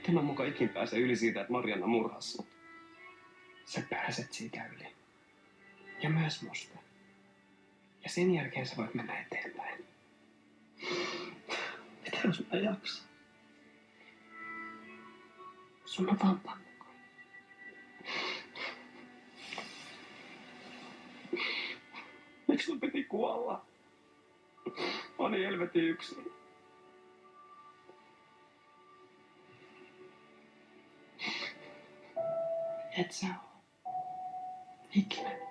Miten mä muka ikin pääsen yli siitä, että Marianna murhasi sut? Sä pääset siitä yli. Ja myös musta. Ja sen jälkeen sä voit mennä eteenpäin. Mitä jos mä jaksa? Sun on vaan pakko. Miksi sun piti kuolla? Mä niin helvetin yksin. Et sä oo. Ikinä.